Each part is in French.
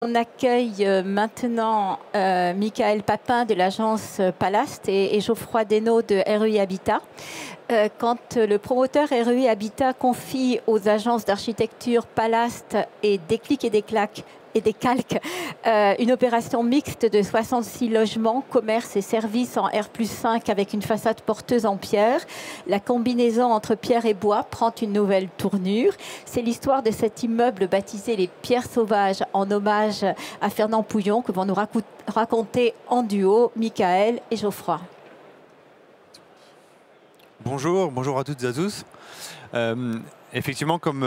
On accueille maintenant Michael Papin de l'agence Palast et Geoffroy Desnaux de REI Habitat. Quand le promoteur REI Habitat confie aux agences d'architecture Palast et Déclic et Déclac et des calques, une opération mixte de 66 logements, commerces et services en R+5 avec une façade porteuse en pierre. La combinaison entre pierre et bois prend une nouvelle tournure. C'est l'histoire de cet immeuble baptisé les Pierres Sauvages en hommage à Fernand Pouillon que vont nous raconter en duo Michael et Geoffroy. Bonjour, bonjour à toutes et à tous. Effectivement, comme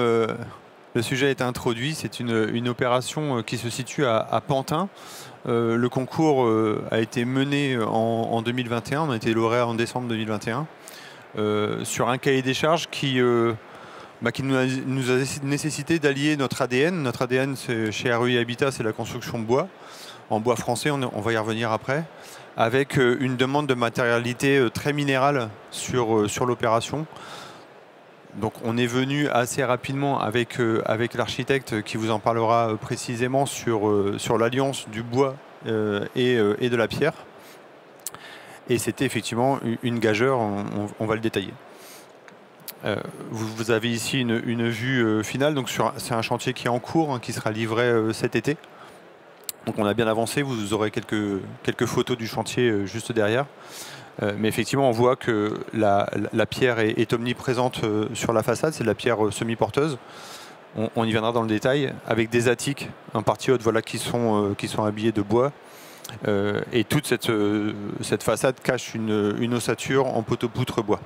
le sujet est introduit, c'est une opération qui se situe à Pantin. Le concours a été mené en 2021, on a été lauréat en décembre 2021, sur un cahier des charges qui nous a nécessité d'allier notre ADN. Notre ADN chez REI Habitat, c'est la construction de bois, en bois français, on va y revenir après, avec une demande de matérialité très minérale sur l'opération. Donc on est venu assez rapidement avec l'architecte qui vous en parlera précisément sur l'alliance du bois et de la pierre. Et c'était effectivement une gageure, on va le détailler. Vous avez ici une vue finale, donc c'est un chantier qui est en cours, qui sera livré cet été. Donc on a bien avancé, vous aurez quelques photos du chantier juste derrière. Mais effectivement, on voit que la pierre est omniprésente sur la façade, c'est de la pierre semi-porteuse. On y viendra dans le détail, avec des attiques en partie haute voilà, qui sont habillées de bois. Et toute cette façade cache une ossature en poteau-poutre bois.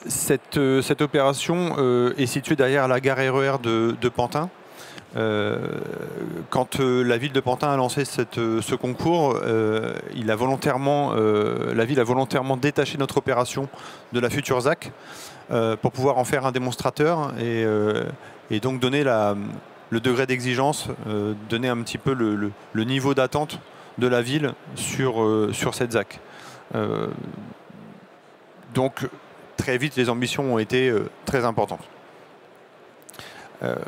Cette opération est située derrière la gare RER de Pantin. Quand la ville de Pantin a lancé ce concours, la ville a volontairement détaché notre opération de la future ZAC pour pouvoir en faire un démonstrateur et donc donner le degré d'exigence, donner un petit peu le niveau d'attente de la ville sur cette ZAC. Donc très vite, les ambitions ont été très importantes.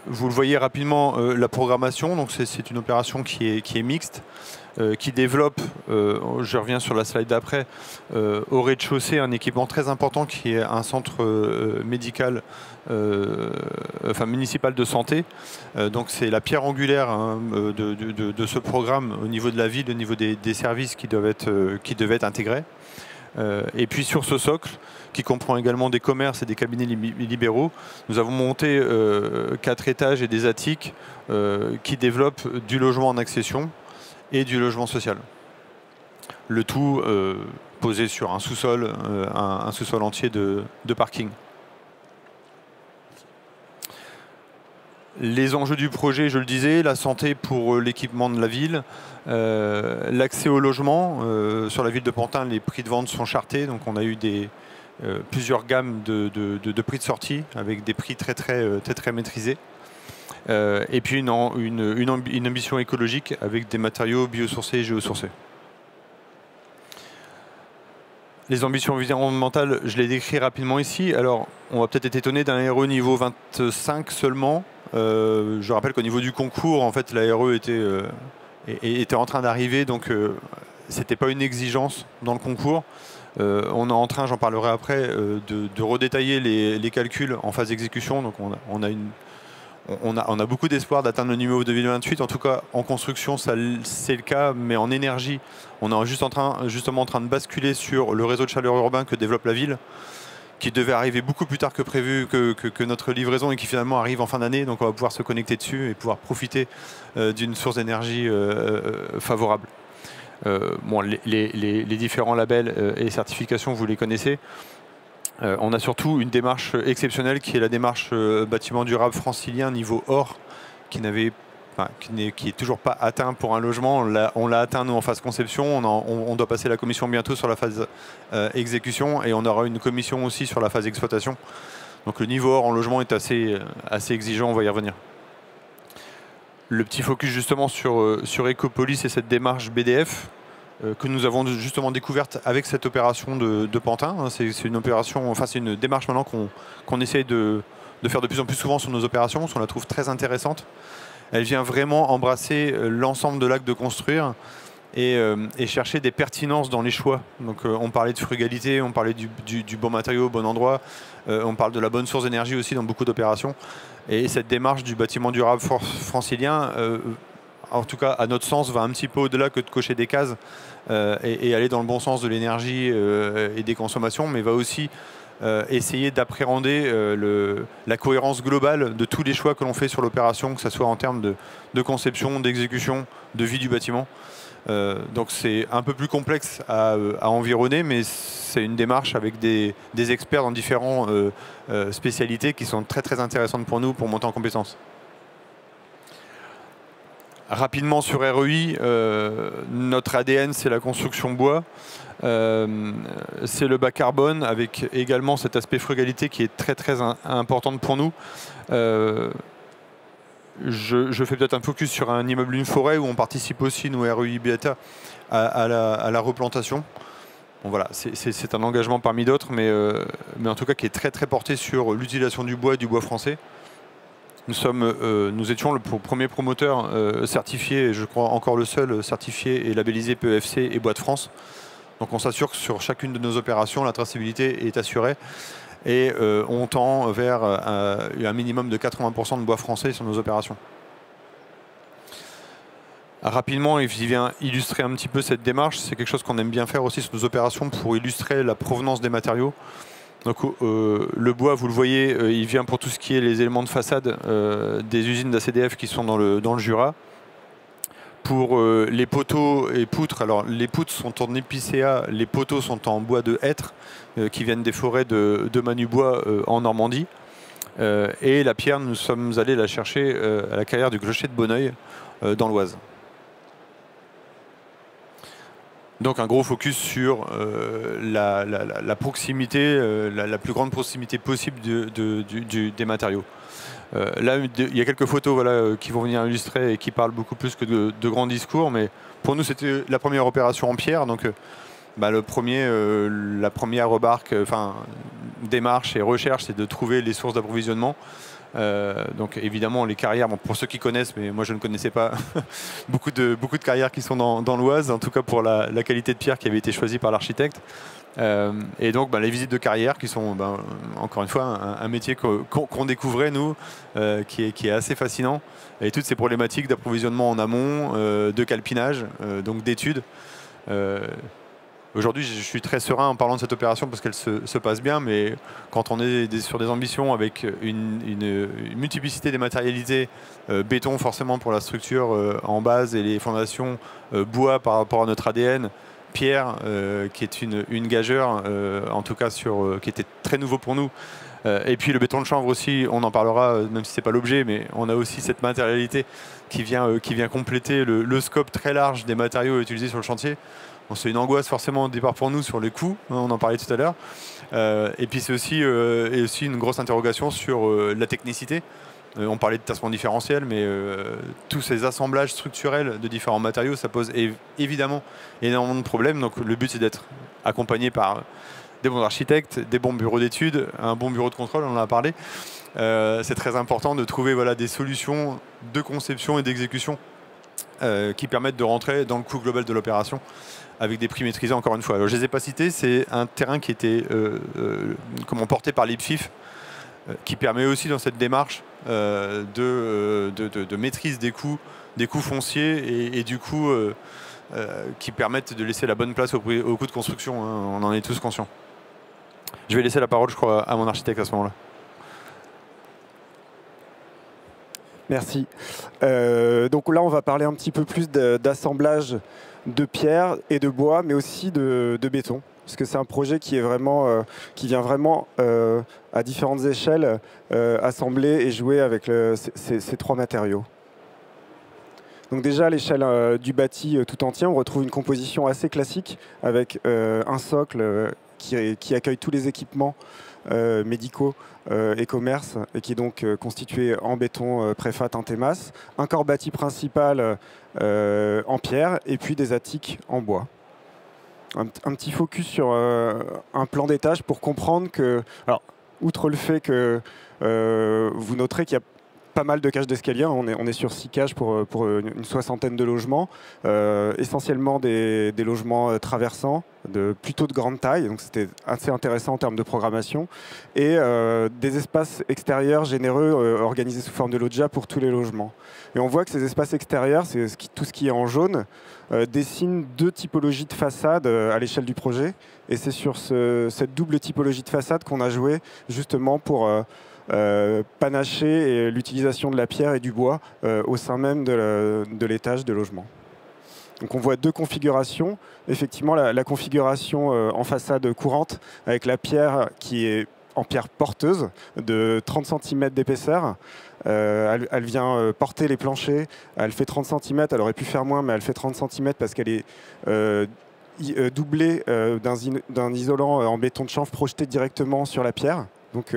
Vous le voyez rapidement, la programmation, donc c'est une opération qui est mixte, qui développe, je reviens sur la slide d'après, au rez-de-chaussée un équipement très important qui est un centre médical, municipal de santé. Donc c'est la pierre angulaire de ce programme au niveau de la ville, au niveau des services qui devaient être intégrés. Et puis sur ce socle, qui comprend également des commerces et des cabinets libéraux, nous avons monté 4 étages et des attiques qui développent du logement en accession et du logement social. Le tout posé sur un sous-sol, un sous-sol entier de parking. Les enjeux du projet, je le disais, la santé pour l'équipement de la ville, l'accès au logement. Sur la ville de Pantin, les prix de vente sont chartés, donc on a eu plusieurs gammes de prix de sortie avec des prix très maîtrisés. Et puis une ambition écologique avec des matériaux biosourcés et géosourcés. Les ambitions environnementales, je les décris rapidement ici. Alors, on va peut-être être étonné d'un RE niveau 25 seulement. Je rappelle qu'au niveau du concours, en fait, la RE était en train d'arriver, donc c'était pas une exigence dans le concours. On est en train, j'en parlerai après, de redétailler les calculs en phase d'exécution. Donc on a beaucoup d'espoir d'atteindre le niveau 2028. En tout cas, en construction, c'est le cas, mais en énergie, on est justement en train de basculer sur le réseau de chaleur urbain que développe la ville, qui devait arriver beaucoup plus tard que prévu que notre livraison et qui finalement arrive en fin d'année. Donc on va pouvoir se connecter dessus et pouvoir profiter d'une source d'énergie favorable. Les différents labels et certifications, vous les connaissez. On a surtout une démarche exceptionnelle qui est la démarche bâtiment durable francilien niveau or, qui est toujours pas atteint pour un logement. On l'a atteint nous en phase conception, on doit passer la commission bientôt sur la phase exécution et on aura une commission aussi sur la phase exploitation. Donc le niveau or en logement est assez exigeant, on va y revenir. Le petit focus justement sur Ecopolis et cette démarche BDF que nous avons justement découverte avec cette opération de Pantin. C'est une opération, enfin c'est une démarche maintenant qu'on essaye de de faire de plus en plus souvent sur nos opérations, parce qu'on la trouve très intéressante. Elle vient vraiment embrasser l'ensemble de l'acte de construire et chercher des pertinences dans les choix. Donc on parlait de frugalité, on parlait du bon matériau au bon endroit, on parle de la bonne source d'énergie aussi dans beaucoup d'opérations. Et cette démarche du bâtiment durable francilien, en tout cas à notre sens, va un petit peu au-delà que de cocher des cases et aller dans le bon sens de l'énergie et des consommations, mais va aussi essayer d'appréhender la cohérence globale de tous les choix que l'on fait sur l'opération, que ce soit en termes de conception, d'exécution, de vie du bâtiment. Donc c'est un peu plus complexe à environner, mais c'est une démarche avec des experts dans différentes spécialités qui sont très très intéressantes pour nous pour monter en compétences. Rapidement sur REI, notre ADN c'est la construction bois, c'est le bas carbone avec également cet aspect frugalité qui est très très important pour nous. Je fais peut-être un focus sur un immeuble, une forêt, où on participe aussi, nous, REI Habitat, à la replantation. Bon, voilà, c'est un engagement parmi d'autres, mais en tout cas qui est très très porté sur l'utilisation du bois et du bois français. Nous étions le premier promoteur certifié, et je crois encore le seul certifié et labellisé PEFC et Bois de France. Donc on s'assure que sur chacune de nos opérations, la traçabilité est assurée. Et on tend vers un minimum de 80% de bois français sur nos opérations. Rapidement, il vient illustrer un petit peu cette démarche. C'est quelque chose qu'on aime bien faire aussi sur nos opérations pour illustrer la provenance des matériaux. Donc, le bois, vous le voyez, il vient pour tout ce qui est les éléments de façade des usines d'ACDF qui sont dans le Jura. Pour les poteaux et poutres, alors les poutres sont en épicéa, les poteaux sont en bois de hêtre qui viennent des forêts de Manubois en Normandie. Et la pierre, nous sommes allés la chercher à la carrière du Clocher de Bonneuil dans l'Oise. Donc un gros focus sur la proximité, la plus grande proximité possible des matériaux. Là, il y a quelques photos voilà, qui vont venir illustrer et qui parlent beaucoup plus que de grands discours, mais pour nous c'était la première opération en pierre, donc la première remarque, démarche et recherche, c'est de trouver les sources d'approvisionnement. Donc évidemment les carrières, bon, pour ceux qui connaissent, mais moi je ne connaissais pas, beaucoup de carrières qui sont dans l'Oise, en tout cas pour la qualité de pierre qui avait été choisie par l'architecte. Et donc les visites de carrière qui sont encore une fois un métier qu'on découvrait nous, qui est assez fascinant, et toutes ces problématiques d'approvisionnement en amont, de calpinage, donc d'études. Aujourd'hui, je suis très serein en parlant de cette opération parce qu'elle se passe bien, mais quand on est sur des ambitions avec une multiplicité des matérialités, béton forcément pour la structure en base et les fondations, bois par rapport à notre ADN, pierre qui est une gageure, en tout cas qui était très nouveau pour nous. Et puis le béton de chanvre aussi, on en parlera, même si ce n'est pas l'objet, mais on a aussi cette matérialité qui vient compléter le scope très large des matériaux utilisés sur le chantier. Bon, c'est une angoisse forcément au départ pour nous sur les coûts, hein, on en parlait tout à l'heure. Et puis c'est aussi une grosse interrogation sur la technicité. On parlait de tassement différentiel, mais tous ces assemblages structurels de différents matériaux, ça pose évidemment énormément de problèmes. Donc le but c'est d'être accompagné par des bons architectes, des bons bureaux d'études, un bon bureau de contrôle, on en a parlé. C'est très important de trouver voilà, des solutions de conception et d'exécution qui permettent de rentrer dans le coût global de l'opération avec des prix maîtrisés encore une fois. Alors, je ne les ai pas cités, c'est un terrain qui était porté par l'IPFIF, qui permet aussi dans cette démarche de maîtrise des coûts fonciers et du coup qui permettent de laisser la bonne place au coût de construction, hein, on en est tous conscients. Je vais laisser la parole, je crois, à mon architecte à ce moment-là. Merci. Donc là, on va parler un petit peu plus d'assemblage de pierre et de bois, mais aussi de béton, parce que c'est un projet qui vient vraiment à différentes échelles assembler et jouer avec ces trois matériaux. Donc déjà, à l'échelle du bâti tout entier, on retrouve une composition assez classique avec un socle qui accueille tous les équipements médicaux et commerce, et qui est donc constitué en béton préfat teinté masse, un corps bâti principal en pierre, et puis des attiques en bois. Un petit focus sur un plan d'étage pour comprendre que... Alors, outre le fait que vous noterez qu'il y a pas mal de cages d'escalier. On est sur 6 cages pour une soixantaine de logements, essentiellement des logements traversants, plutôt de grande taille, donc c'était assez intéressant en termes de programmation, et des espaces extérieurs généreux organisés sous forme de loggia pour tous les logements. Et on voit que ces espaces extérieurs, c'est tout ce qui est en jaune, dessinent 2 typologies de façades à l'échelle du projet, et c'est sur cette double typologie de façade qu'on a joué justement pour panacher l'utilisation de la pierre et du bois au sein même de l'étage de logement. Donc on voit 2 configurations. Effectivement, la configuration en façade courante avec la pierre qui est en pierre porteuse de 30 cm d'épaisseur. Elle vient porter les planchers. Elle fait 30 cm. Elle aurait pu faire moins, mais elle fait 30 cm parce qu'elle est doublée d'un isolant en béton de chanvre projeté directement sur la pierre. Donc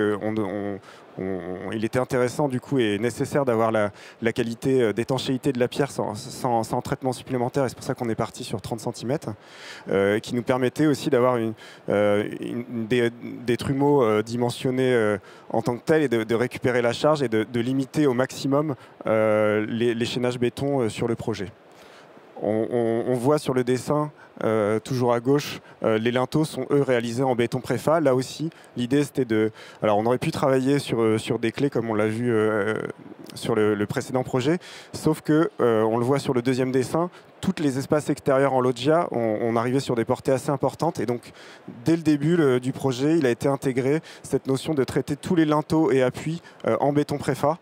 il était intéressant du coup et nécessaire d'avoir la qualité d'étanchéité de la pierre sans traitement supplémentaire, et c'est pour ça qu'on est parti sur 30 cm, qui nous permettait aussi d'avoir des trumeaux dimensionnés en tant que tels, et de récupérer la charge et de limiter au maximum l'échaînage béton sur le projet. On voit sur le dessin, toujours à gauche, les linteaux sont eux réalisés en béton préfa. Là aussi, l'idée c'était de... Alors on aurait pu travailler sur des clés comme on l'a vu sur le précédent projet, sauf que, on le voit sur le deuxième dessin, tous les espaces extérieurs en loggia, on arrivait sur des portées assez importantes, et donc dès le début du projet, il a été intégré cette notion de traiter tous les linteaux et appuis en béton préfa,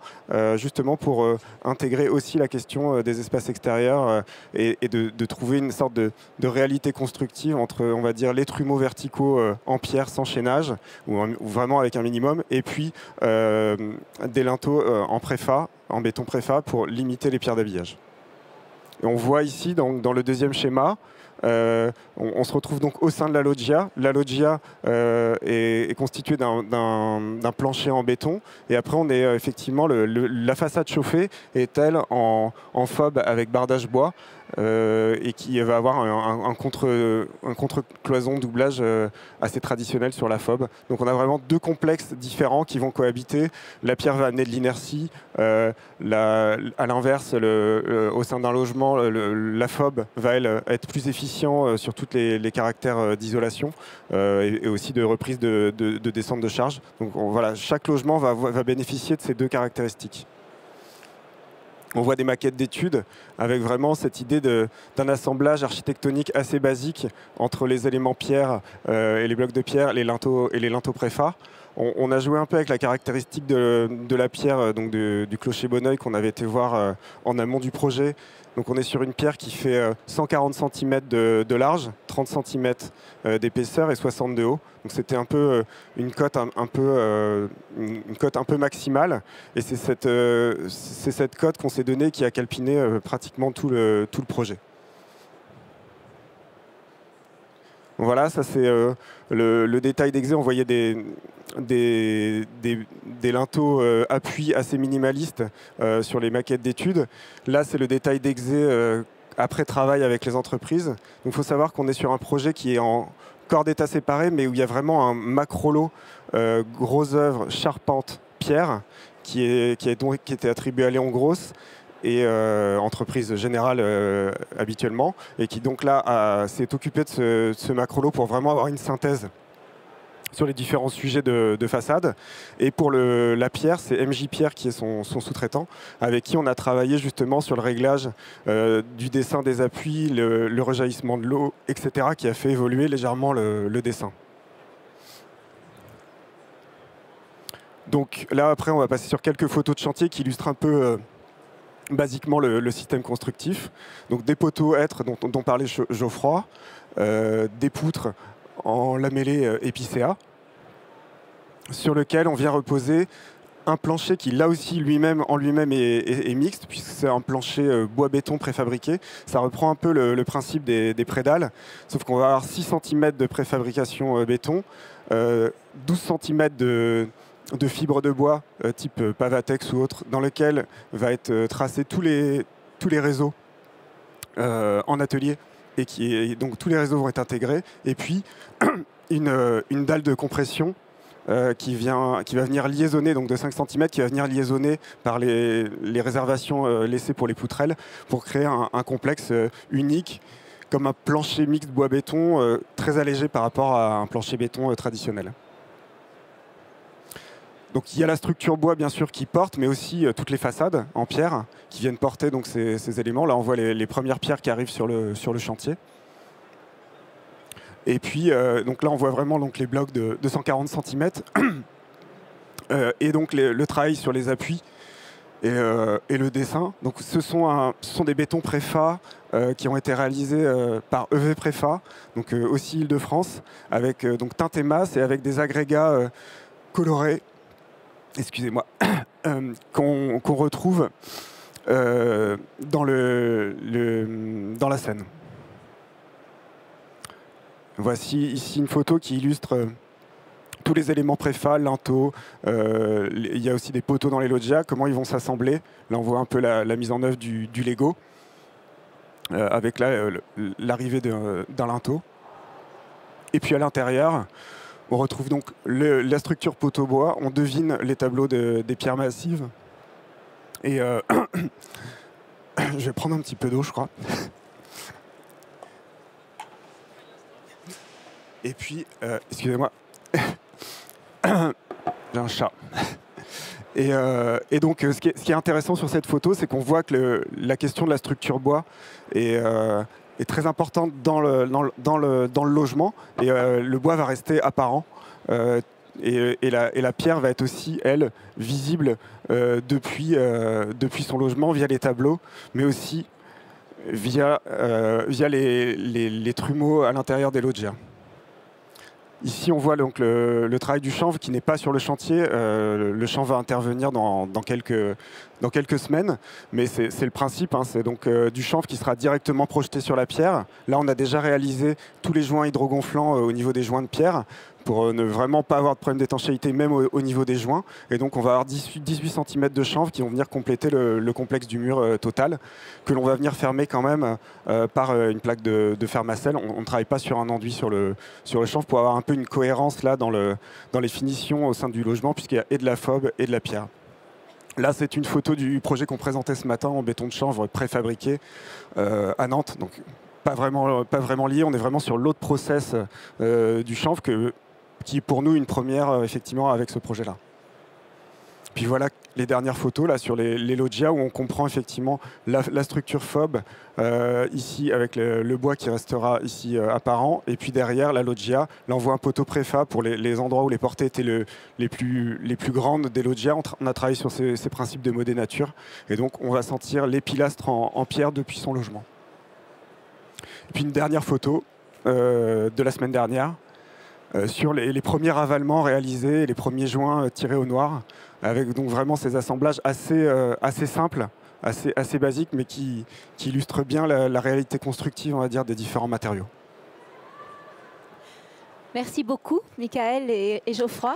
justement pour intégrer aussi la question des espaces extérieurs et de trouver une sorte de réalité constructive entre, on va dire, les trumeaux verticaux en pierre sans chaînage, ou vraiment avec un minimum, et puis des linteaux en préfa, en béton préfa, pour limiter les pierres d'habillage. Et on voit ici, dans le deuxième schéma, on se retrouve donc au sein de la loggia. La loggia est constituée d'un plancher en béton. Et après, on est effectivement, la façade chauffée est elle en FOB avec bardage bois, et qui va avoir un contre-cloison doublage assez traditionnel sur la FOB. Donc on a vraiment 2 complexes différents qui vont cohabiter. La pierre va amener de l'inertie. À l'inverse, au sein d'un logement, la FOB va elle, être plus efficient sur tous les caractères d'isolation et aussi de reprise de descente de charge. Donc voilà, chaque logement va bénéficier de ces 2 caractéristiques. On voit des maquettes d'études avec vraiment cette idée d'un assemblage architectonique assez basique entre les éléments pierre et les blocs de pierre, les linteaux et les linteaux préfa. On a joué un peu avec la caractéristique de la pierre, donc du clocher Bonneuil qu'on avait été voir en amont du projet. Donc on est sur une pierre qui fait 140 cm de large, 30 cm d'épaisseur et 60 de haut. Donc c'était un peu une cote un peu maximale. Et c'est cette cote qu'on s'est donnée qui a calpiné pratiquement tout le projet. Voilà, ça c'est le détail d'exé. On voyait des linteaux appuis assez minimalistes sur les maquettes d'études. Là, c'est le détail d'exé après travail avec les entreprises. Donc il faut savoir qu'on est sur un projet qui est en corps d'état séparé, mais où il y a vraiment un macro-lot, gros œuvre, charpente, pierre, qui était attribué à Léon Gross, et entreprise générale habituellement, et qui donc là s'est occupé de ce macro-lot pour vraiment avoir une synthèse sur les différents sujets de façade. Et pour la pierre, c'est MJ Pierre qui est son sous-traitant, avec qui on a travaillé justement sur le réglage du dessin des appuis, le rejaillissement de l'eau, etc., qui a fait évoluer légèrement le dessin. Donc là, après, on va passer sur quelques photos de chantier qui illustrent un peu basiquement le système constructif. Donc des poteaux hêtres dont parlait Geoffroy, des poutres en lamellé épicéa, sur lequel on vient reposer un plancher qui là aussi en lui-même est mixte, puisque c'est un plancher bois-béton préfabriqué. Ça reprend un peu le principe des prédales, sauf qu'on va avoir 6 cm de préfabrication béton, 12 cm de fibres de bois type Pavatex ou autre, dans lequel va être tracé tous les réseaux en atelier, et donc tous les réseaux vont être intégrés, et puis une dalle de compression qui va venir liaisonner, donc de 5 cm, qui va venir liaisonner par les réservations laissées pour les poutrelles pour créer un complexe unique, comme un plancher mixte bois-béton très allégé par rapport à un plancher béton traditionnel. Donc il y a la structure bois bien sûr qui porte, mais aussi toutes les façades en pierre qui viennent porter donc, ces éléments. Là on voit les premières pierres qui arrivent sur le chantier. Et puis donc là on voit vraiment donc, les blocs de 140 cm et donc le travail sur les appuis et le dessin. Donc ce sont des bétons préfa qui ont été réalisés par EV Préfa, donc aussi Île-de-France, avec donc teinte et masse et avec des agrégats colorés, excusez-moi, qu'on retrouve dans la Seine. Voici ici une photo qui illustre tous les éléments préfa, linteaux. Il y a aussi des poteaux dans les loggias, comment ils vont s'assembler. Là, on voit un peu la mise en œuvre du Lego, avec l'arrivée d'un linteau. Et puis à l'intérieur, on retrouve donc la structure poteau-bois. On devine les tableaux des pierres massives. Et je vais prendre un petit peu d'eau, je crois. Et puis, excusez-moi, j'ai un chat. Et donc, ce qui est intéressant sur cette photo, c'est qu'on voit que la question de la structure bois est très importante dans le logement. Et le bois va rester apparent. Et la pierre va être aussi, elle, visible depuis son logement, via les tableaux, mais aussi via les trumeaux à l'intérieur des loggias. Ici, on voit donc le travail du chanvre qui n'est pas sur le chantier. Le chanvre va intervenir dans quelques semaines, mais c'est le principe. Hein, c'est donc du chanvre qui sera directement projeté sur la pierre. Là, on a déjà réalisé tous les joints hydrogonflants au niveau des joints de pierre pour ne vraiment pas avoir de problème d'étanchéité, même au niveau des joints. Et donc, on va avoir 18 cm de chanvre qui vont venir compléter le complexe du mur total, que l'on va venir fermer quand même par une plaque de fermacelle. On ne travaille pas sur un enduit sur le chanvre pour avoir un peu une cohérence là dans les finitions au sein du logement, puisqu'il y a et de la fob et de la pierre. Là, c'est une photo du projet qu'on présentait ce matin en béton de chanvre préfabriqué à Nantes. Donc, pas vraiment lié. On est vraiment sur l'autre process du chanvre qui est pour nous une première effectivement avec ce projet-là. Puis voilà les dernières photos là sur les loggias où on comprend effectivement la structure fob ici avec le bois qui restera ici apparent, et puis derrière la loggia, là on voit un poteau préfa pour les endroits où les portées étaient les plus grandes des loggias. On a travaillé sur ces principes de modé nature, et donc on va sentir les pilastres en pierre depuis son logement. Et puis une dernière photo de la semaine dernière sur les premiers ravalements réalisés, les premiers joints tirés au noir, avec donc vraiment ces assemblages assez simples, assez basiques, mais qui illustrent bien la réalité constructive, on va dire, des différents matériaux. Merci beaucoup, Michael et Geoffroy.